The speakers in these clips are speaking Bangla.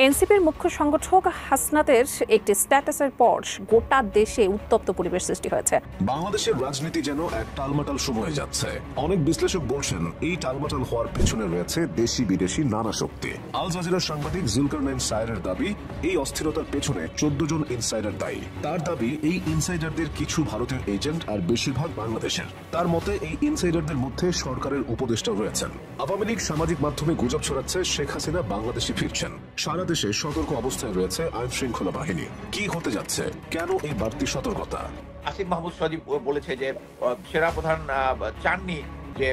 এনসিপির মুখ্য সংগঠক হাসনাতের একটি স্ট্যাটাসের পর গোটা দেশে উত্তপ্ত পরিবেশ সৃষ্টি হয়েছে। বাংলাদেশের রাজনীতি যেন এক টালমাটাল সময়ে যাচ্ছে। অনেক বিশ্লেষক বলছেন এই টালমাটাল হওয়ার পেছনে রয়েছে দেশি বিদেশি নানা শক্তি। আল জাজিরার সাংবাদিক জুলকারনাইন সায়েরের দাবি, এই অস্থিরতার পেছনে 14 জন ইনসাইডার দায়ী। তার দাবি, এই ইনসাইডারদের কিছু ভারতীয় এজেন্ট আর বেশিরভাগ বাংলাদেশের। তার মতে এই ইনসাইডারদের মধ্যে সরকারের উপদেষ্টা রয়েছেন। আওয়ামী লীগ সামাজিক মাধ্যমে গুজব ছড়াচ্ছে শেখ হাসিনা বাংলাদেশে ফিরছেন। সারা দেশে সতর্ক অবস্থায় রয়েছে আইন শৃঙ্খলা বাহিনী। কি হতে যাচ্ছে, কেন এই বাড়তি সতর্কতা? আসিফ মাহমুদ সজীব বলেছে যে সেনা প্রধান চাননি যে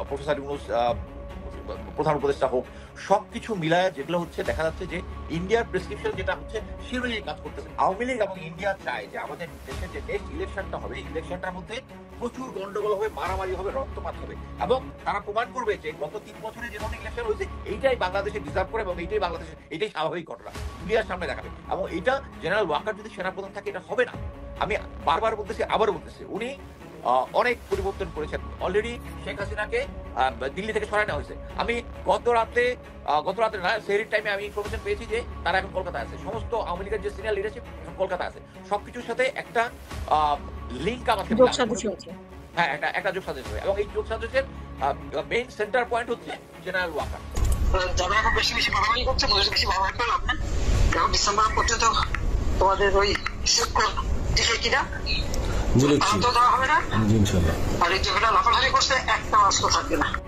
প্রফেসর ইউনূস প্রধান উপদেষ্টা হোক। সবকিছু মিলায় যেগুলো হচ্ছে দেখা যাচ্ছে যে ইন্ডিয়ার প্রেসক্রিপশন যেটা হচ্ছে সেভাবেই কাজ করতেছে। আওয়ামী লীগ এবং ইন্ডিয়া চায় যে আমাদের দেশের যে নেক্সট ইলেকশনটা হবে, ইলেকশনটার মধ্যে প্রচুর গন্ডগোল হবে, মারামারি হবে, রক্তপাত হবে, এবং তারা প্রমাণ করবে যে গত 3 বছরে যে ধরনের ইলেকশন হয়েছে এইটাই বাংলাদেশে ডিজার্ভ করে এবং এইটাই বাংলাদেশের এটাই স্বাভাবিক ঘটনা ইন্ডিয়ার সামনে দেখাবে। এবং এইটা জেনারেল ওয়াকার যদি সেনাপ্রধান থাকে এটা হবে না। আমি বারবার বলতেছি, আবারও বলতেছি, উনি অনেক পরিবর্তন করেছেন। অলরেডি শেখ হাসিনাকে দিল্লি থেকে সরানো হয়েছে। আমি গত রাতে না, সেহরির টাইমে আমি ইনফরমেশন পেয়েছি যে তারা এখন কলকাতায় আছে। সমস্ত আওয়ামী লীগের যে সিনিয়র লিডারশিপ এখন কলকাতা আছে। সবকিছুর সাথে একটা লিঙ্ক আমাকে হ্যাঁ একটা যোগ সাজেশ হবে, এবং এই যোগ সাজেশের মেইন সেন্টার পয়েন্ট হচ্ছে জেনারেল ওয়াকার। যারা এখন বেশি বেশি বাড়াবাড়ি করছে, বেশি বাড়াবাড়ি করলাম না, কারণ ডিসেম্বর পর্যন্ত তোমাদের ওই টিকে কিনা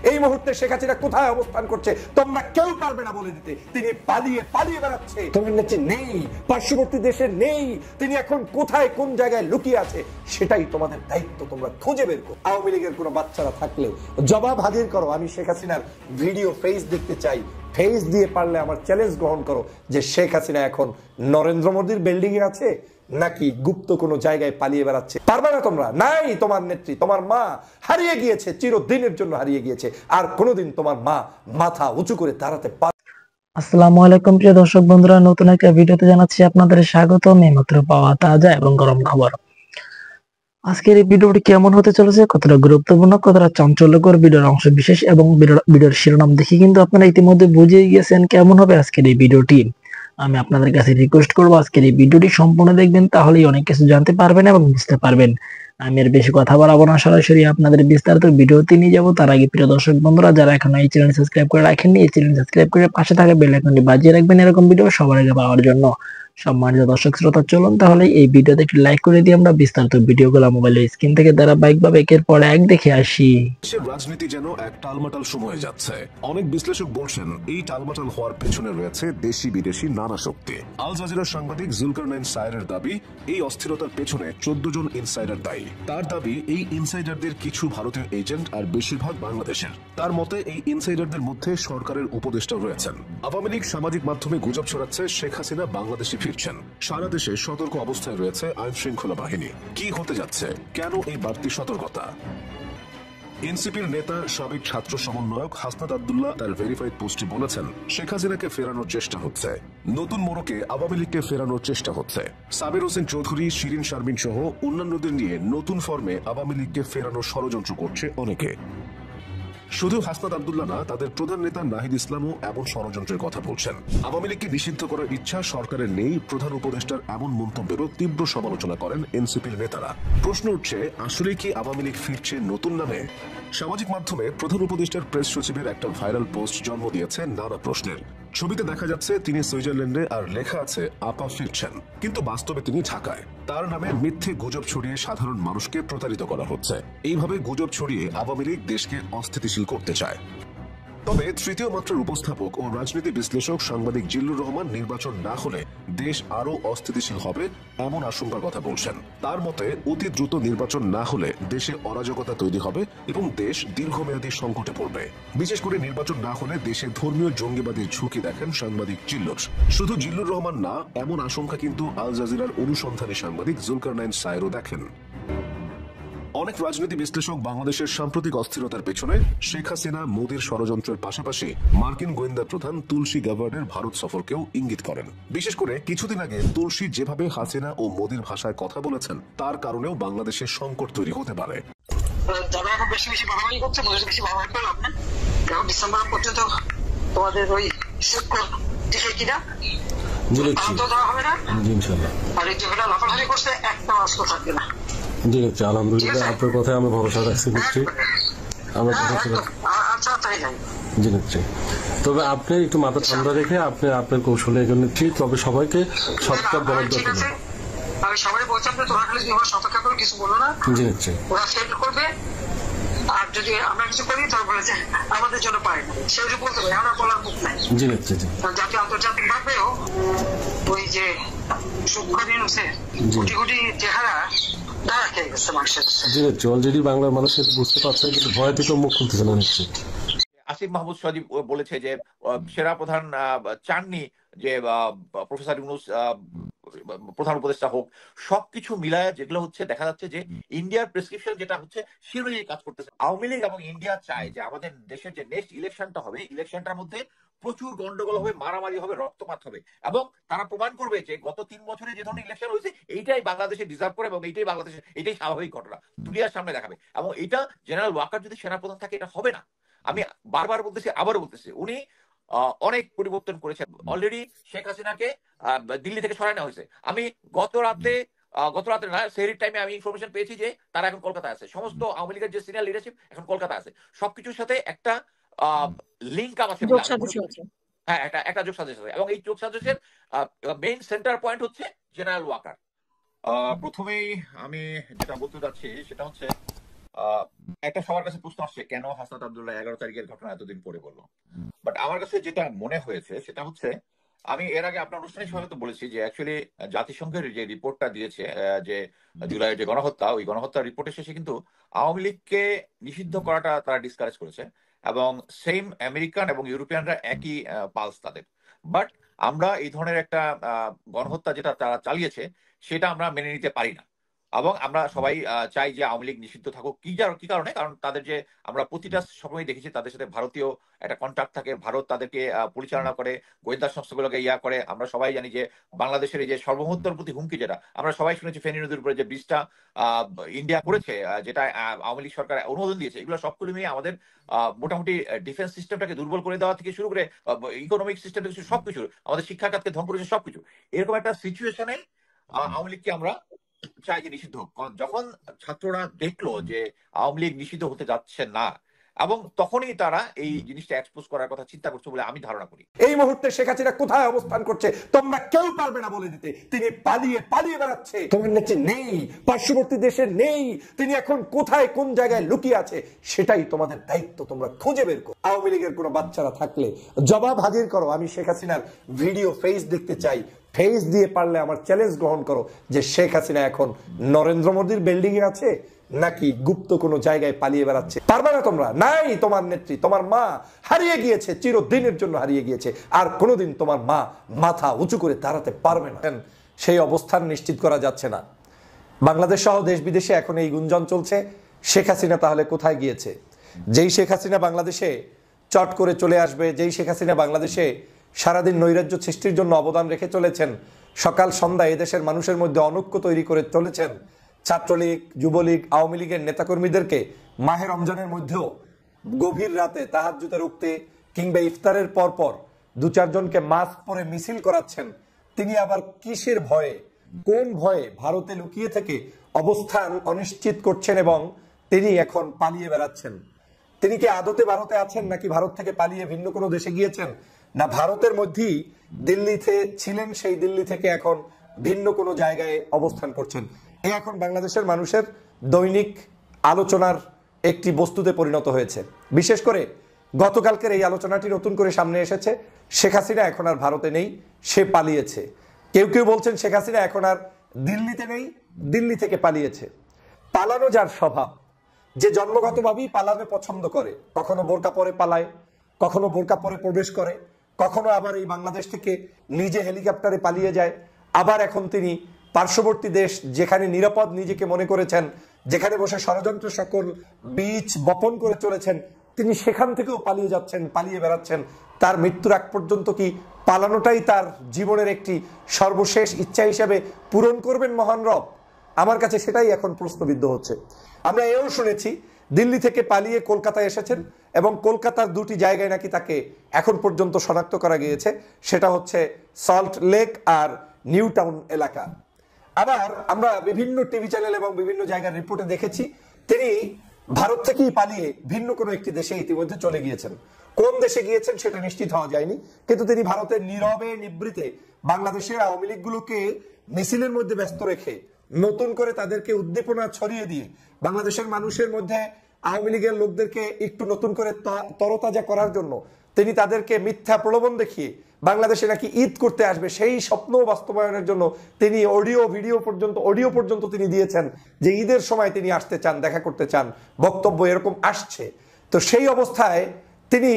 এই মুহূর্তে শেখ হাসিনা কোথায় অবস্থান করছে তোমরা কেউ পারবে না বলে দিতে। তিনি পালিয়ে বেড়াচ্ছে, তোমার কাছে নেই, পার্শ্ববর্তী দেশে নেই। তিনি এখন কোথায় কোন জায়গায় লুকিয়ে আছে সেটাই তোমাদের দায়িত্ব, তোমরা খুঁজে বের করো। আওয়ামী লীগের কোনো বাচ্চারা থাকলেও জবাব হাজির করো। আমি শেখ হাসিনার ভিডিও ফেস দেখতে চাই। ফেস দিয়ে পারলে আমার চ্যালেঞ্জ গ্রহণ করো যে শেখ হাসিনা এখন নরেন্দ্র মোদীর বিল্ডিং এ আছে নাকি গুপ্ত কোনো জায়গায় পালিয়ে বেড়াচ্ছে। পারবে না তোমরা। নাই তোমার নেত্রী, তোমার মা হারিয়ে গিয়েছে, চিরদিনের জন্য হারিয়ে গিয়েছে। আর কোনোদিন তোমার মা মাথা উঁচু করে দাঁড়াতে পারবে। আসসালামু আলাইকুম প্রিয় দর্শক বন্ধুরা, নতুন একটা ভিডিওতে জানাচ্ছি আপনাদের স্বাগতম। এইমাত্র পাওয়া তাজা এবং গরম খবর। আজকের এই ভিডিওটি কেমন হতে চলেছে, কতটা গুরুত্বপূর্ণ, কতটা চাঞ্চল্যকর, ভিডিওর অংশ বিশেষ এবং ভিডিওর শিরোনাম দেখে কিন্তু আপনারা ইতিমধ্যে বুঝে গিয়েছেন কেমন হবে আজকের এই ভিডিওটি। আমি আপনাদের কাছে রিকোয়েস্ট করবো আজকের এই ভিডিওটি সম্পূর্ণ দেখবেন, তাহলেই অনেক কিছু জানতে পারবেন এবং বুঝতে পারবেন। আমি আর বেশি কথা বাড়াবো না, সরাসরি আপনাদের বিস্তারিত ভিডিওতে নিয়ে যাবো। তার আগে প্রিয় দর্শক বন্ধুরা, যারা এখনো এই চ্যানেল সাবস্ক্রাইব করে রাখেননি, এই চ্যানেল সাবস্ক্রাইব করে পাশে থাকা বেল আইকনটি বাজিয়ে রাখবেন এরকম ভিডিও সবার আগে পাওয়ার জন্য। সম্মানিত দর্শক শ্রোতা, চলুন তাহলে এই ভিডিওতে একটি লাইক করে দিয়ে আমরা বিস্তারিত ভিডিওগুলো মোবাইলের স্ক্রিন থেকে ধারাবাহিকভাবে একের পর এক দেখে আসি। দেশের রাজনীতি যেন এক টালমাটাল সময়ে যাচ্ছে। অনেক বিশ্লেষক বলছেন এই টালমাটাল হওয়ার পেছনে রয়েছে দেশি বিদেশি নানা শক্তি। আল জাজিরার সাংবাদিক জুলকারনাইন সায়েরের দাবি, এই অস্থিরতার পেছনে 14 জন ইনসাইডার দায়ী। তার দাবি, এই ইনসাইডারদের কিছু ভারতীয় এজেন্ট আর বেশিরভাগ বাংলাদেশের। তার মতে এই ইনসাইডারদের মধ্যে সরকারের উপদেষ্টা রয়েছেন। আওয়ামী লীগ সামাজিক মাধ্যমে গুজব ছড়াচ্ছে শেখ হাসিনা বাংলাদেশে ফিরছেন। সারা দেশে সতর্ক অবস্থায় রয়েছে আইন শৃঙ্খলা বাহিনী। কি হতে যাচ্ছে, কেন এই বাড়তি সতর্কতা? এনসিপির নেতা সাবেক ছাত্র সমন্বয়ক হাসনাত আব্দুল্লাহ তার ভেরিফাইড পোস্টে বলেছেন, শেখ হাসিনাকে ফেরানোর চেষ্টা হচ্ছে। নতুন মোড়কে আওয়ামী লীগকে ফেরানোর চেষ্টা হচ্ছে। সাবির হোসেন চৌধুরী, শিরিন শারমিন সহ অন্যান্যদের নিয়ে নতুন ফর্মে আওয়ামী লীগকে ফেরানোর ষড়যন্ত্র করছে অনেকে। শুধু হাসনাত আব্দুল্লাহ না, তাদের প্রধান নেতা নাহিদ ইসলামও এমন ষড়যন্ত্রের কথা বলছেন। আওয়ামী লীগকে নিষিদ্ধ করার ইচ্ছা সরকারের নেই, প্রধান উপদেষ্টার এমন মন্তব্যেরও তীব্র সমালোচনা করেন এনসিপির নেতারা। প্রশ্ন উঠছে, আসলে কি আওয়ামী লীগ ফিরছে নতুন নামে? সামাজিক মাধ্যমে প্রধান উপদেষ্টার প্রেস সচিবের একটা ভাইরাল পোস্ট জন্ম দিয়েছে নানা প্রশ্নের। ছবিতে দেখা যাচ্ছে তিনি সুইজারল্যান্ডে আর লেখা আছে আপা ফিরছেন, কিন্তু বাস্তবে তিনি ঢাকায়। তার নামে মিথ্যে গুজব ছড়িয়ে সাধারণ মানুষকে প্রতারিত করা হচ্ছে। এইভাবে গুজব ছড়িয়ে আওয়ামী লীগ দেশকে অস্থিতিশীল করতে চায়। তবে তৃতীয় মাত্রার উপস্থাপক ও রাজনীতি বিশ্লেষক সাংবাদিক জিল্লুর রহমান নির্বাচন না হলে দেশ আরো অস্থিতিশীল হবে এমন আশঙ্কার কথা বলছেন। তার মতে অতি দ্রুত নির্বাচন না হলে দেশে অরাজকতা তৈরি হবে এবং দেশ দীর্ঘমেয়াদী সংকটে পড়বে। বিশেষ করে নির্বাচন না হলে দেশে ধর্মীয় জঙ্গিবাদের ঝুঁকি দেখেন সাংবাদিক জিল্লুর। শুধু জিল্লুর রহমান না, এমন আশঙ্কা কিন্তু আল জাজিরার অনুসন্ধানী সাংবাদিক জুলকারনাইন সায়েরও দেখেন। অনেক রাজনীতি বিশ্লেষক বাংলাদেশের সাম্প্রতিক অস্থিরতার পেছনে শেখ হাসিনা মোদীর ষড়যন্ত্রের পাশাপাশি মার্কিন গোয়েন্দা প্রধান তুলসী গাবার্ডের ভারত সফরকেও ইঙ্গিত করেন। বিশেষ করে কিছুদিন আগে তুলসী যেভাবে হাসিনা ও মোদীর ভাষায় কথা বলেছেন, তার কারণেও বাংলাদেশের সংকট তৈরি হতে পারে। যারা এখন বেশি বেশি বাড়াবাড়ি করছে, বেশি বাড়াবাড়ি করলাম না, কারণ ডিসেম্বর পর্যন্ত তোমাদের ওই দিকে কিনা জি দেখছি তো দেওয়া হবে না জি ইনশাআল্লাহ। আর এই যেগুলো লাফালাফি করছে একটা অস্ত্র থাকবে না। জি দেখছি আলহামদুলিল্লাহ, আপনার কথায় আমি ভরসা রাখছি নিশ্চয়ই আমরা আচ্ছা তাই নাই জি নিচ্ছি। তবে আপনি একটু মাথা ঠান্ডা রেখে আপনি আপনার কৌশলে এগিয়ে নিচ্ছি, তবে সবাইকে সবটা বলার ঠিক দরকার আছে। আমি সবাই বলছি আপনি তোরা খালি তোমার সতর্ক করে কিছু বলো না, জি নিচ্ছি। ওরা ফেল করবে। আর যদি আমরা কিছু করি তাহলে বলে যে আমাদের জন্য পারে না, সেটা বলতে পারি, আমরা বলার মুখ নাই। জি নিচ্ছি জি জাতীয় আন্তর্জাতিক ভাবেও ওই যে সুখনিউসের কোটি কোটি চেহারা দাঁড়া খেয়ে গেছে মানুষের। জি নিচ্ছি। অলরেডি বাংলার মানুষ বুঝতে পারছে, কিন্তু ভয় থেকে মুখ খুলতেছে না নিচ্ছি। আসিফ মাহমুদ সজীব বলেছে যে সেরা প্রধান চাননি যে প্রফেসর ইউনূস প্রধান উপদেষ্টা হোক। সবকিছু মিলায় যেগুলো হচ্ছে দেখা যাচ্ছে যে ইন্ডিয়ার প্রেসক্রিপশন যেটা হচ্ছে সে অনুযায়ী কাজ করতেছে। আওয়ামী লীগ এবং ইন্ডিয়া চায় যে আমাদের দেশের যে নেক্সট ইলেকশনটা হবে, ইলেকশনটার মধ্যে প্রচুর গন্ডগোল হবে, মারামারি হবে, রক্তপাত হবে, এবং তারা প্রমাণ করবে যে গত 3 বছরে যে ধরনের ইলেকশন হয়েছে এইটাই বাংলাদেশে ডিজার্ভ করে এবং এইটাই বাংলাদেশে এটাই স্বাভাবিক ঘটনা দুনিয়ার সামনে দেখাবে। এবং এটা জেনারেল ওয়াকার যদি সেনাপ্রধান থাকে এটা হবে না। আমি বারবার বলতেছি, আবারও বলতেছি, উনি অনেক পরিবর্তন করেছেন। অলরেডি শেখ হাসিনাকে দিল্লি থেকে সরানো হয়েছে। আমি গত রাতে না, সেহরির টাইমে আমি ইনফরমেশন পেয়েছি যে তারা এখন কলকাতায় আছে। সমস্ত আওয়ামী লীগের যে সিনিয়র লিডারশিপ এখন কলকাতা আছে। সবকিছুর সাথে একটা লিঙ্ক আপ আছে, হ্যাঁ একটা যোগ সাজেশ আছে, এবং এই যোগ সাজেশের মেইন সেন্টার পয়েন্ট হচ্ছে জেনারেল ওয়াকার। প্রথমেই আমি যেটা বলতে চাচ্ছি সেটা হচ্ছে একটা সবার কাছে প্রশ্ন আসছে কেন হাসনাত আব্দুল্লাহ 11 তারিখের ঘটনা এতদিন পরে বললো। বাট আমার কাছে যেটা মনে হয়েছে সেটা হচ্ছে, আমি এর আগে আপনার অনুষ্ঠানের সময় তো বলেছি যে অ্যাকচুয়ালি জাতিসংঘের যে রিপোর্টটা দিয়েছে যে জুলাইয়ের যে গণহত্যা, ওই গণহত্যার রিপোর্টের শেষে কিন্তু আওয়ামী লীগকে নিষিদ্ধ করাটা তারা ডিসকারেজ করেছে, এবং সেম আমেরিকান এবং ইউরোপিয়ানরা একই পালস তাদের। বাট আমরা এই ধরনের একটা গণহত্যা যেটা তারা চালিয়েছে সেটা আমরা মেনে নিতে পারি না, এবং আমরা সবাই চাই যে আওয়ামী লীগ নিষিদ্ধ থাকুক। কি কারণে? কারণ তাদের যে আমরা প্রতিটা সময় দেখেছি তাদের সাথে ভারতীয় একটা কন্ট্রাক্ট থাকে, ভারত তাদেরকে পরিচালনা করে, গোয়েন্দা সংস্থাগুলোকে করে। আমরা সবাই জানি যে বাংলাদেশের এই যে সর্বমহত্তর প্রতি হুমকি, যেটা আমরা সবাই শুনেছি ফেনী নদীর উপরে যে ব্রিজটা ইন্ডিয়া করেছে, যেটা আওয়ামী লীগ সরকার অনুমোদন দিয়েছে, এগুলো সবগুলো মিলে আমাদের মোটামুটি ডিফেন্স সিস্টেমটাকে দুর্বল করে দেওয়া থেকে শুরু করে ইকোনমিক সিস্টেম থেকে সবকিছু, আমাদের শিক্ষা খাতকে ধ্বংস করেছে সবকিছু। এরকম একটা সিচুয়েশনে আওয়ামী লীগকে আমরা চাই যে নিষিদ্ধ হোক। যখন ছাত্ররা দেখলো যে আওয়ামী লীগ নিষিদ্ধ হতে যাচ্ছে না, এবং তখনই তারা এই জিনিসটা এক্সপোজ করার কথা চিন্তা করছে বলে আমি ধারণা করি। এই মুহূর্তে শেখ হাসিনা কোথায় অবস্থান করছে তোমরা কেউ পারবে না বলে দিতে। তিনি পালিয়ে পালিয়ে বেড়াচ্ছে, তোমার নিচে নেই, পার্শ্ববর্তী দেশে নেই। তিনি এখন কোথায় কোন জায়গায় লুকিয়ে আছে সেটাই তোমাদের দায়িত্ব, তোমরা খুঁজে বের করো। আওয়ামী লীগের কোনো বাচ্চারা থাকলে জবাব হাজির করো। আমি শেখ হাসিনার ভিডিও ফেস দেখতে চাই। ফেস দিয়ে পারলে আমার চ্যালেঞ্জ গ্রহণ করো যে শেখ হাসিনা এখন নরেন্দ্র মোদীর বিল্ডিং এ আছে নাকি গুপ্ত কোনো জায়গায় পালিয়ে বেড়াচ্ছে। পারবে না তোমরা, নাই তোমার নেত্রী, তোমার মা হারিয়ে গিয়েছে, চিরদিনের জন্য হারিয়ে গিয়েছে, আর কোনোদিন তোমার মা মাথা উঁচু করে দাঁড়াতে পারবে না। সেই অবস্থান নিশ্চিত করা যাচ্ছে না। বাংলাদেশ সহ দেশ বিদেশে এখন এই গুঞ্জন চলছে শেখ হাসিনা তাহলে কোথায় গিয়েছে। যেই শেখ হাসিনা বাংলাদেশে চট করে চলে আসবে, যেই শেখ হাসিনা বাংলাদেশে সারাদিন নৈরাজ্য সৃষ্টির জন্য অবদান রেখে চলেছেন, সকাল সন্ধ্যা এদেশের মানুষের মধ্যে অনৈক্য তৈরি করে চলেছেন, ছাত্রলীগ, যুবলীগ, আওয়ামী লীগের নেতাকর্মীদেরকে মাহে রমজানের মধ্যেও গভীর রাতে তাহাজ্জুদে রুখতে কিংবা ইফতারের পরপর 2-4 জনকে মাস্ক পরে মিছিল করাচ্ছেন। তিনি আবার কিসের ভয়ে, কোন ভয়ে ভারতে লুকিয়ে থেকে অবস্থান অনিশ্চিত করছেন এবং তিনি এখন পালিয়ে বেড়াচ্ছেন। তিনি কি আদতে ভারতে আছেন নাকি ভারত থেকে পালিয়ে ভিন্ন কোনো দেশে গিয়েছেন, না ভারতের মধ্যেই দিল্লিতে ছিলেন, সেই দিল্লি থেকে এখন ভিন্ন কোনো জায়গায় অবস্থান করছেন। এ এখন বাংলাদেশের মানুষের দৈনিক আলোচনার একটি বস্তুতে পরিণত হয়েছে। বিশেষ করে গতকালকের এই আলোচনাটি নতুন করে সামনে এসেছে। শেখ হাসিনা এখন আর ভারতে নেই, সে পালিয়েছে। কেউ কেউ বলছেন শেখ হাসিনা এখন আর দিল্লিতে নেই, দিল্লি থেকে পালিয়েছে। পালানো যার স্বভাব, যে জন্মগতভাবেই পালানো পছন্দ করে, কখনো বোরকা পরে পালায়, কখনো বোরকা পরে প্রবেশ করে, কখনো আবার এই বাংলাদেশ থেকে নিজে হেলিকপ্টারে পালিয়ে যায়, আবার এখন তিনি পার্শ্ববর্তী দেশ যেখানে নিরাপদ নিজেকে মনে করেছেন, যেখানে বসে ষড়যন্ত্র সকল বীজ বপন করে চলেছেন, তিনি সেখান থেকেও পালিয়ে যাচ্ছেন, পালিয়ে বেড়াচ্ছেন। তার মৃত্যুর আগ পর্যন্ত কি পালানোটাই তার জীবনের একটি সর্বশেষ ইচ্ছা হিসেবে পূরণ করবেন মহান রব? আমার কাছে সেটাই এখন প্রশ্নবিদ্ধ হচ্ছে। আমরা এও শুনেছি দিল্লি থেকে পালিয়ে কলকাতায় এসেছেন এবং কলকাতার দুটি জায়গায় নাকি তাকে এখন পর্যন্ত শনাক্ত করা গিয়েছে, সেটা হচ্ছে সল্ট লেক আর নিউ টাউন এলাকা। আবার আমরা বিভিন্ন টিভি চ্যানেল এবং বিভিন্ন জায়গার রিপোর্টে দেখেছি তিনি ভারত থেকেই পালিয়ে ভিন্ন কোনো একটি দেশে ইতিমধ্যে চলে গিয়েছেন। কোন দেশে গিয়েছেন সেটা নিশ্চিত হওয়া যায়নি, কিন্তু তিনি ভারতের নীরবে নিবৃতে বাংলাদেশের আওয়ামী লীগগুলোকে মিছিলের মধ্যে ব্যস্ত রেখে নতুন করে তাদেরকে উদ্দীপনা ছড়িয়ে দিয়ে বাংলাদেশের মানুষের মধ্যে আওয়ামী লীগের লোকদেরকে একটু নতুন করে তরতাজা করার জন্য তিনি তাদেরকে মিথ্যা প্রলোভন দেখিয়ে বাংলাদেশে নাকি ঈদ করতে আসবে সেই স্বপ্ন বাস্তবায়নের জন্য তিনি অডিও পর্যন্ত তিনি দিয়েছেন যে ঈদের সময় তিনি আসতে চান, দেখা করতে চান, বক্তব্য এরকম আসছে। তো সেই অবস্থায় তিনি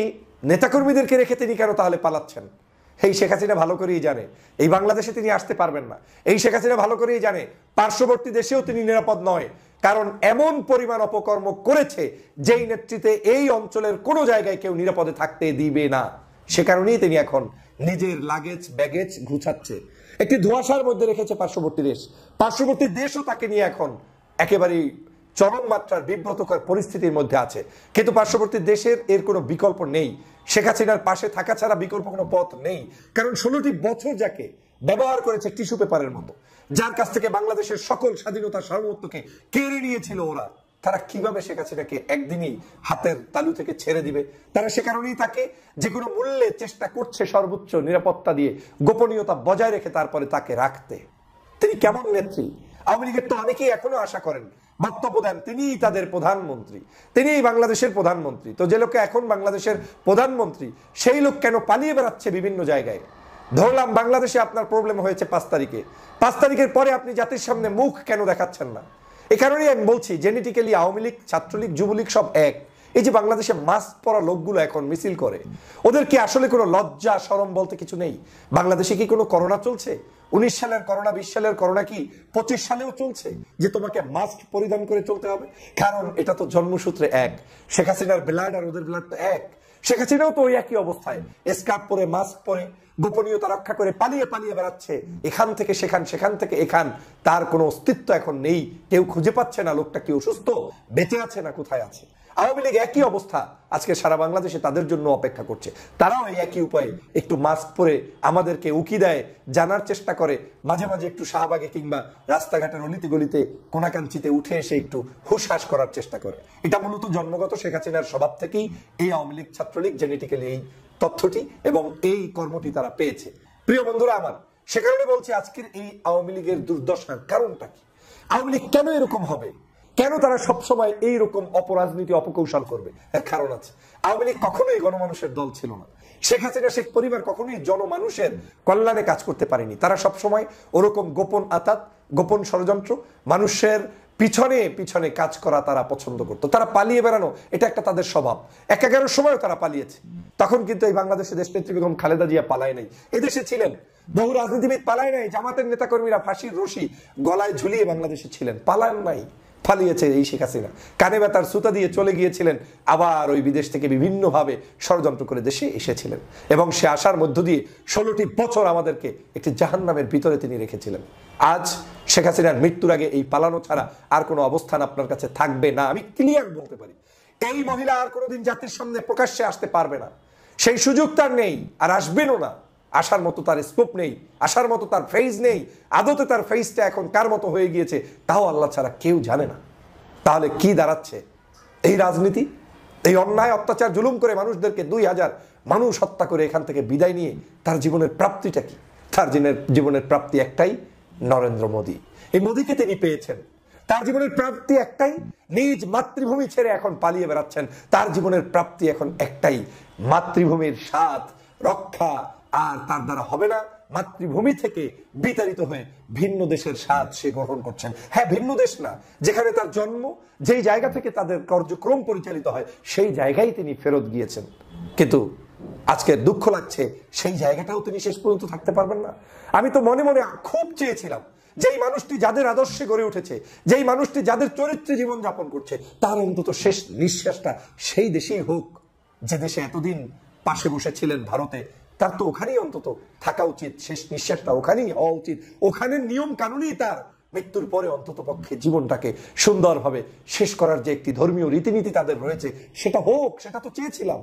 নেতাকর্মীদেরকে রেখে তিনি কেন তাহলে পালাচ্ছেন? এই শেখ হাসিনা ভালো করেই জানে এই বাংলাদেশে তিনি আসতে পারবেন না। এই শেখ হাসিনা ভালো করেই জানে পার্শ্ববর্তী দেশেও তিনি নিরাপদ নয়, কারণ এমন পরিমাণ অপকর্ম করেছে যেই নেতৃত্বে এই অঞ্চলের কোনো জায়গায় কেউ নিরাপদে থাকতে দিবে না। সে কারণেই তিনি এখন নিজের ব্যাগেজ গুছাচ্ছে, একটি ধোঁয়াশার মধ্যে রেখেছে পার্শ্ববর্তী দেশও তাকে নিয়ে এখন একেবারেই চরম মাত্রার বিব্রতকর পরিস্থিতির মধ্যে আছে। কিন্তু পার্শ্ববর্তী দেশের এর কোনো বিকল্প নেই, শেখ হাসিনার পাশে থাকা ছাড়া বিকল্প কোনো পথ নেই। কারণ 16টি বছর যাকে ব্যবহার করেছে টিস্যু পেপারের মতো, যার কাছ থেকে বাংলাদেশের সকল স্বাধীনতা সার্বভৌমত্বকে কেড়ে নিয়েছিল ওরা, তারা কিভাবে শেখ হাসিনাকে একদিনই হাতের তালু থেকে ছেড়ে দিবে? তারা সে কারণেই তাকে যে কোনো মূল্যে চেষ্টা করছে সর্বোচ্চ নিরাপত্তা দিয়ে গোপনীয়তা বজায় রেখে তারপরে তাকে রাখতে। তিনি কেমন নেত্রী? আওয়ামী লীগের তো অনেকেই এখনো আশা করেন, বক্তব্য দেন তিনিই তাদের প্রধানমন্ত্রী, তিনিই বাংলাদেশের প্রধানমন্ত্রী। তো যে লোককে এখন বাংলাদেশের প্রধানমন্ত্রী সেই লোক কেন পালিয়ে বেড়াচ্ছে বিভিন্ন জায়গায়? ধরলাম বাংলাদেশে আপনার প্রবলেম হয়েছে 5 তারিখে, 5 তারিখের পরে আপনি জাতির সামনে মুখ কেন দেখাচ্ছেন না? এই কারণেই আমি বলছি জেনেটিক্যালি আওয়ামী লীগ, ছাত্রলীগ, যুবলীগ সব এক। এই যে বাংলাদেশে মাস্ক পরা লোকগুলো এখন মিছিল করে, ওদের কি আসলে কোনো লজ্জা শরম বলতে কিছু নেই? বাংলাদেশে কি কোনো করোনা চলছে? 19 সালের করোনা, 20 সালের করোনা কি 25 সালেও চলছে যে তোমাকে মাস্ক পরিধান করে চলতে হবে? কারণ এটা তো জন্মসূত্রে এক। শেখ হাসিনার ব্লাড আর ওদের ব্লাড তো এক। শেখ হাসিনাও তো ওই একই অবস্থায়, স্কার্ফ পরে, মাস্ক পরে, গোপনীয়তা রক্ষা করে পালিয়ে বেড়াচ্ছে এখান থেকে সেখান, সেখান থেকে এখান। তার কোনো অস্তিত্ব এখন নেই, কেউ খুঁজে পাচ্ছে না লোকটা কি অসুস্থ, বেঁচে আছে না কোথায় আছে। আওয়ামী লীগ একই অবস্থা, আজকে সারা বাংলাদেশে তাদের জন্য অপেক্ষা করছে। তারাও এই একই উপায়ে একটু মাস্ক পরে আমাদেরকে উকি দেয়, জানার চেষ্টা করে, মাঝে মাঝে একটু শাহবাগে কিংবা রাস্তাঘাটের অলিতে গলিতে কোনাকাঞ্চিতে উঠে এসে একটু হুশহাস করার চেষ্টা করে। এটা মূলত জন্মগত শেখ হাসিনার স্বভাব থেকেই এই আওয়ামী লীগ, ছাত্রলীগ জেনেটিক্যালি এই তথ্যটি এবং এই কর্মটি তারা পেয়েছে। প্রিয় বন্ধুরা আমার, সে কারণে বলছি আজকের এই আওয়ামী লীগের দুর্দশার কারণটা কি? আওয়ামী লীগ কেন এরকম হবে? কেন তারা সবসময় এইরকম অপরাজনীতি, অপকৌশল করবে? এর কারণ আছে। আওয়ামী লীগ কখনোই গণমানুষের দল ছিল না। শেখ হাসিনা, শেখ পরিবার কখনোই জনমানুষের কল্যাণে কাজ করতে পারেনি। তারা সবসময় ওরকম গোপন আতাত, গোপন ষড়যন্ত্র, মানুষের পিছনে পিছনে কাজ করা তারা পছন্দ করতো। তারা পালিয়ে বেড়ানো এটা একটা তাদের স্বভাব। 11 সময়ও তারা পালিয়েছে। তখন কিন্তু এই বাংলাদেশে দেশনেত্রী বেগম খালেদা জিয়া পালায় নাই, এদেশে ছিলেন। বহু রাজনীতিবিদ পালায় নাই, জামাতের নেতাকর্মীরা ফাঁসির রশি গলায় ঝুলিয়ে বাংলাদেশে ছিলেন, পালান নাই, পালিয়েছে এই শেখ হাসিনা। কানে ব্যথার সুতা দিয়ে চলে গিয়েছিলেন, আবার ওই বিদেশ থেকে বিভিন্নভাবে ষড়যন্ত্র করে দেশে এসেছিলেন এবং সে আসার মধ্য দিয়ে 16টি বছর আমাদেরকে একটি জাহান্নামের ভিতরে তিনি রেখেছিলেন। আজ শেখ হাসিনার মৃত্যুর আগে এই পালানো ছাড়া আর কোনো অবস্থান আপনার কাছে থাকবে না, আমি ক্লিয়ার বলতে পারি। এই মহিলা আর কোনোদিন জাতির সামনে প্রকাশ্যে আসতে পারবে না, সেই সুযোগ তার নেই, আর আসবেনও না। আসার মতো তার স্কোপ নেই, আসার মতো তার ফেজ নেই। আদতে তার ফেজটা এখন কার মতো হয়ে গিয়েছে তাও আল্লাহ ছাড়া কেউ জানে না। তাহলে কি দাঁড়াচ্ছে এই রাজনীতি? এই অন্যায়, অত্যাচার, জুলুম করে মানুষদেরকে 2000 মানুষ হত্যা করে এখান থেকে বিদায় নিয়ে তার জীবনের প্রাপ্তিটা কি? তার জীবনের প্রাপ্তি একটাই, নরেন্দ্র মোদী। এই মোদীকে তিনি পেয়েছেন। তার জীবনের প্রাপ্তি একটাই, নিজ মাতৃভূমি ছেড়ে এখন পালিয়ে বেড়াচ্ছেন। তার জীবনের প্রাপ্তি এখন একটাই, মাতৃভূমির স্বাদ রক্ষা আর তার দ্বারা হবে না। মাতৃভূমি থেকে বিতাড়িত হয়ে ভিন্ন দেশের স্বাদ সে গ্রহণ করছেন। হ্যাঁ, ভিন্ন দেশ না, যেখানে তার জন্ম, যেই জায়গা থেকে তাদের কার্যক্রম পরিচালিত হয় সেই জায়গায় তিনি ফেরত গিয়েছেন। কিন্তু আজকে দুঃখ লাগছে, সেই জায়গাটাও তিনি শেষ পর্যন্ত থাকতে পারবেন না। আমি তো মনে মনে খুব চেয়েছিলাম যেই মানুষটি যাদের আদর্শে গড়ে উঠেছে, যেই মানুষটি যাদের চরিত্রে জীবন যাপন করছে, তার অন্তত শেষ নিঃশ্বাসটা সেই দেশেই হোক যে দেশে এতদিন পাশে বসেছিলেন ভারতে। তার তো ওখানেই অন্তত থাকা উচিত, শেষ নিঃশ্বাসটা ওখানেই হওয়া উচিত। ওখানের নিয়ম কানুনই তার মৃত্যুর পরে অন্তত পক্ষে জীবনটাকে সুন্দরভাবে শেষ করার যে একটি ধর্মীয় রীতিনীতি তাদের রয়েছে সেটা হোক, সেটা তো চেয়েছিলাম,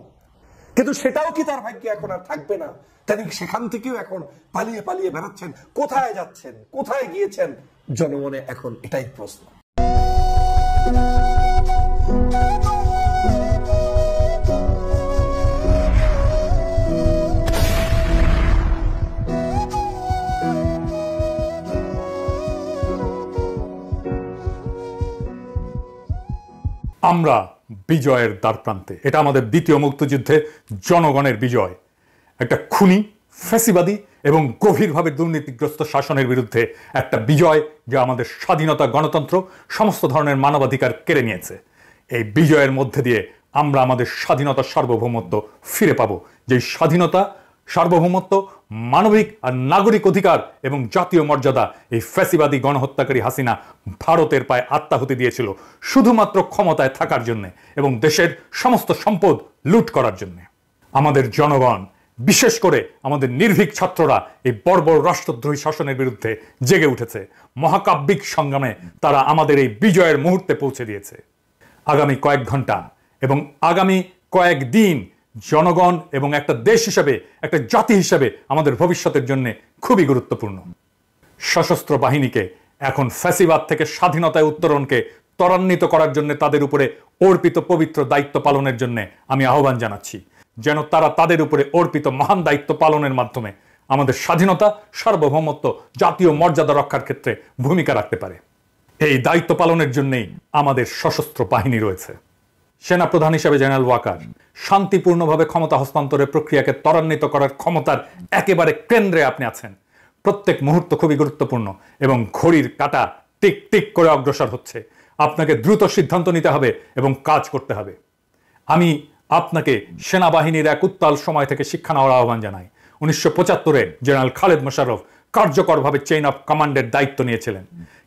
কিন্তু সেটাও কি তার ভাগ্যে এখন আর থাকবে না? তিনি সেখান থেকেও এখন পালিয়ে পালিয়ে বেড়াচ্ছেন। কোথায় যাচ্ছেন, কোথায় গিয়েছেন? জনমনে এখন এটাই প্রশ্ন। আমরা বিজয়ের দ্বারপ্রান্তে। এটা আমাদের দ্বিতীয় মুক্তিযুদ্ধে জনগণের বিজয়। একটা খুনি, ফ্যাসিবাদী এবং গভীরভাবে দুর্নীতিগ্রস্ত শাসনের বিরুদ্ধে একটা বিজয় যা আমাদের স্বাধীনতা, গণতন্ত্র, সমস্ত ধরনের মানবাধিকার কেড়ে নিয়েছে। এই বিজয়ের মধ্যে দিয়ে আমরা আমাদের স্বাধীনতা, সার্বভৌমত্ব ফিরে পাবো। যেই স্বাধীনতা, সার্বভৌমত্ব, মানবিক আর নাগরিক অধিকার এবং জাতীয় মর্যাদা এই ফ্যাসিবাদী গণহত্যাকারী হাসিনা ভারতের পায়ে আত্মাহুতি দিয়েছিল শুধুমাত্র ক্ষমতায় থাকার জন্য এবং দেশের সমস্ত সম্পদ লুট করার জন্য। আমাদের জনগণ, বিশেষ করে আমাদের নির্ভীক ছাত্ররা এই বর্বর রাষ্ট্রদ্রোহী শাসনের বিরুদ্ধে জেগে উঠেছে। মহাকাব্যিক সংগ্রামে তারা আমাদের এই বিজয়ের মুহূর্তে পৌঁছে দিয়েছে। আগামী কয়েক ঘন্টা এবং আগামী কয়েকদিন জনগণ এবং একটা দেশ হিসাবে, একটা জাতি হিসাবে আমাদের ভবিষ্যতের জন্য খুবই গুরুত্বপূর্ণ। সশস্ত্র বাহিনীকে এখন ফ্যাসিবাদ থেকে স্বাধীনতায় উত্তরণকে ত্বরান্বিত করার জন্য তাদের উপরে অর্পিত পবিত্র দায়িত্ব পালনের জন্য আমি আহ্বান জানাচ্ছি, যেন তারা তাদের উপরে অর্পিত মহান দায়িত্ব পালনের মাধ্যমে আমাদের স্বাধীনতা, সার্বভৌমত্ব, জাতীয় মর্যাদা রক্ষার ক্ষেত্রে ভূমিকা রাখতে পারে। এই দায়িত্ব পালনের জন্যই আমাদের সশস্ত্র বাহিনী রয়েছে। সেনাপ্রধান হিসেবে জেনারেল ওয়াকার শান্তিপূর্ণভাবে ক্ষমতা হস্তান্তরের প্রক্রিয়াকে ত্বরান্বিত করার ক্ষমতার একেবারে কেন্দ্রে আপনি আছেন। প্রত্যেক মুহূর্ত খুবই গুরুত্বপূর্ণ এবং ঘড়ির কাঁটা টিক টিক করে অগ্রসর হচ্ছে। আপনাকে দ্রুত সিদ্ধান্ত নিতে হবে এবং কাজ করতে হবে। আমি আপনাকে সেনাবাহিনীর এক উত্তাল সময় থেকে শিক্ষা নেওয়ার আহ্বান জানাই। 1975-এ জেনারেল খালেদ মোশাররফ কার্যকরভাবে চেইন অফ কমান্ডের দায়িত্ব নিয়েছিলেন,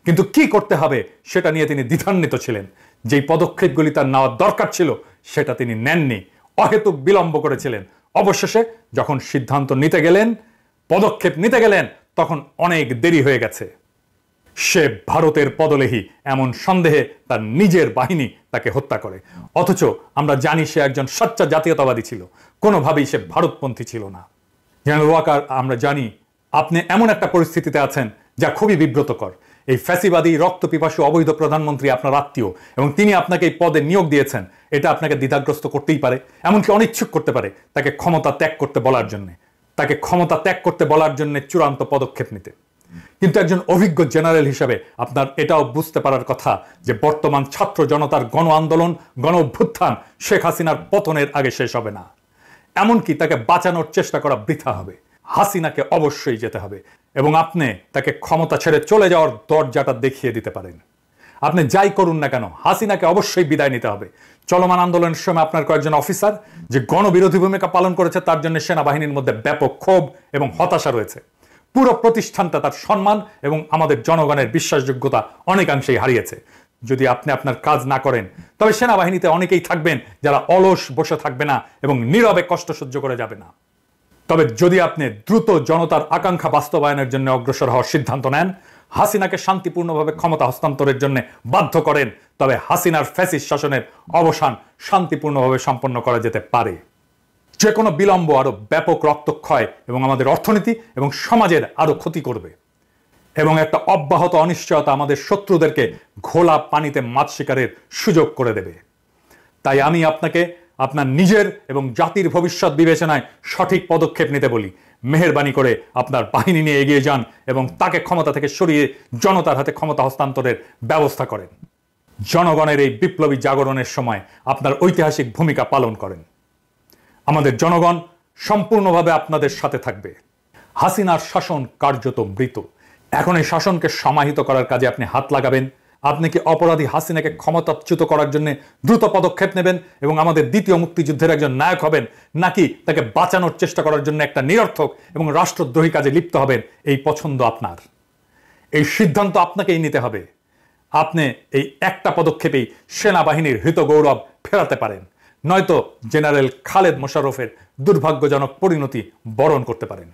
কিন্তু কি করতে হবে সেটা নিয়ে তিনি দ্বিধান্বিত ছিলেন। যেই পদক্ষেপগুলি তার নেওয়ার দরকার ছিল সেটা তিনি নেননি, অহেতুক বিলম্ব করেছিলেন। অবশেষে যখন সিদ্ধান্ত নিতে গেলেন, পদক্ষেপ নিতে গেলেন, তখন অনেক দেরি হয়ে গেছে। সে ভারতের পদলেহী এমন সন্দেহে তার নিজের বাহিনী তাকে হত্যা করে। অথচ আমরা জানি সে একজন সচ্চা জাতীয়তাবাদী ছিল, কোনোভাবেই সে ভারতপন্থী ছিল না। জেনারেল ওয়াকার, আমরা জানি আপনি এমন একটা পরিস্থিতিতে আছেন যা খুবই বিব্রতকর। এই ফ্যাসিবাদী রক্তপিপাসু অবৈধ প্রধানমন্ত্রী আপনার আত্মীয় এবং তিনি আপনাকে এই পদে নিয়োগ দিয়েছেন। এটা আপনাকে দ্বিধাগ্রস্ত করতেই পারে, এমনকি অনিচ্ছুক করতে পারে তাকে ক্ষমতা ত্যাগ করতে বলার জন্য, তাকে ক্ষমতা ত্যাগ করতে বলার জন্য চূড়ান্ত পদক্ষেপ নিতে। কিন্তু একজন অভিজ্ঞ জেনারেল হিসেবে আপনার এটাও বুঝতে পারার কথা যে বর্তমান ছাত্র জনতার গণ আন্দোলন, গণ অভ্যুত্থান শেখ হাসিনার পতনের আগে শেষ হবে না। এমনকি তাকে বাঁচানোর চেষ্টা করা বৃথা হবে। হাসিনাকে অবশ্যই যেতে হবে এবং আপনি তাকে ক্ষমতা ছেড়ে চলে যাওয়ার দরজাটা দেখিয়ে দিতে পারেন। আপনি যাই করুন না কেন, হাসিনাকে অবশ্যই বিদায় নিতে হবে। চলমান আন্দোলনের সময় আপনার কয়েকজন অফিসার যে গণবিরোধী ভূমিকা পালন করেছে তার জন্য সেনাবাহিনীর মধ্যে ব্যাপক ক্ষোভ এবং হতাশা রয়েছে। পুরো প্রতিষ্ঠানটা তার সম্মান এবং আমাদের জনগণের বিশ্বাসযোগ্যতা অনেকাংশেই হারিয়েছে। যদি আপনি আপনার কাজ না করেন তবে সেনাবাহিনীতে অনেকেই থাকবেন যারা অলস বসে থাকবে না এবং নীরবে কষ্ট সহ্য করে যাবে না। তবে যদি আপনি দ্রুত জনতার আকাঙ্ক্ষা বাস্তবায়নের জন্য অগ্রসর হওয়ার সিদ্ধান্ত নেন, হাসিনাকে শান্তিপূর্ণভাবে ক্ষমতা হস্তান্তরের জন্য বাধ্য করেন, তবে হাসিনার ফ্যাসিস্ট শাসনের অবসান শান্তিপূর্ণভাবে সম্পন্ন করা যেতে পারে। যে কোনো বিলম্ব আরো ব্যাপক রক্তক্ষয় এবং আমাদের অর্থনীতি এবং সমাজের আরো ক্ষতি করবে এবং একটা অব্যাহত অনিশ্চয়তা আমাদের শত্রুদেরকে ঘোলা পানিতে মাছ শিকারের সুযোগ করে দেবে। তাই আমি আপনাকে আপনার নিজের এবং জাতির ভবিষ্যৎ বিবেচনায় সঠিক পদক্ষেপ নিতে বলি। মেহেরবানি করে আপনার বাহিনী নিয়ে এগিয়ে যান এবং তাকে ক্ষমতা থেকে সরিয়ে জনতার হাতে ক্ষমতা হস্তান্তরের ব্যবস্থা করেন। জনগণের এই বিপ্লবী জাগরণের সময় আপনার ঐতিহাসিক ভূমিকা পালন করেন। আমাদের জনগণ সম্পূর্ণভাবে আপনাদের সাথে থাকবে। হাসিনার শাসন কার্যত মৃত। এখন এই শাসনকে সমাহিত করার কাজে আপনি হাত লাগাবেন। আপনি কি অপরাধী হাসিনাকে ক্ষমতাচ্যুত করার জন্য দ্রুত পদক্ষেপ নেবেন এবং আমাদের দ্বিতীয় মুক্তিযুদ্ধের একজন নায়ক হবেন, নাকি তাকে বাঁচানোর চেষ্টা করার জন্য একটা নিরর্থক এবং রাষ্ট্রদ্রোহী কাজে লিপ্ত হবেন? এই পছন্দ আপনার, এই সিদ্ধান্ত আপনাকেই নিতে হবে। আপনি এই একটা পদক্ষেপেই সেনাবাহিনীর হৃত গৌরব ফেরাতে পারেন, নয়তো জেনারেল খালেদ মোশাররফের দুর্ভাগ্যজনক পরিণতি বরণ করতে পারেন।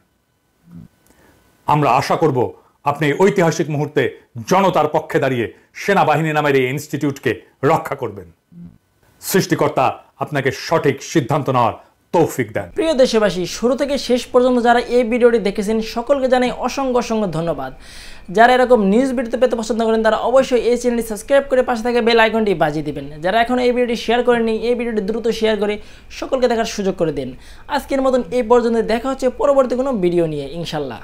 আমরা আশা করব আপনি ঐতিহাসিক মুহূর্তে জনতার পক্ষে দাঁড়িয়ে সেনাবাহিনী নামের এই ইনস্টিটিউটকে রক্ষা করবেন। সৃষ্টিকর্তা আপনাকে সঠিক সিদ্ধান্ত নেওয়ার তৌফিক দেন। প্রিয় দেশবাসী, শুরু থেকে শেষ পর্যন্ত যারা এই ভিডিওটি দেখেছেন সকলকে জানাই অসংখ্য অসংখ্য ধন্যবাদ। যারা এরকম নিউজ ভিডিও পেতে পছন্দ করেন তারা অবশ্যই এই চ্যানেলটি সাবস্ক্রাইব করে পাশে থাকা বেল আইকনটি বাজিয়ে দিবেন। যারা এখন এই ভিডিওটি শেয়ার করেননি, এই ভিডিওটি দ্রুত শেয়ার করে সকলকে দেখার সুযোগ করে দিন। আজকের মতন এই পর্যন্ত দেখা হচ্ছে পরবর্তী কোনো ভিডিও নিয়ে ইনশাল্লাহ।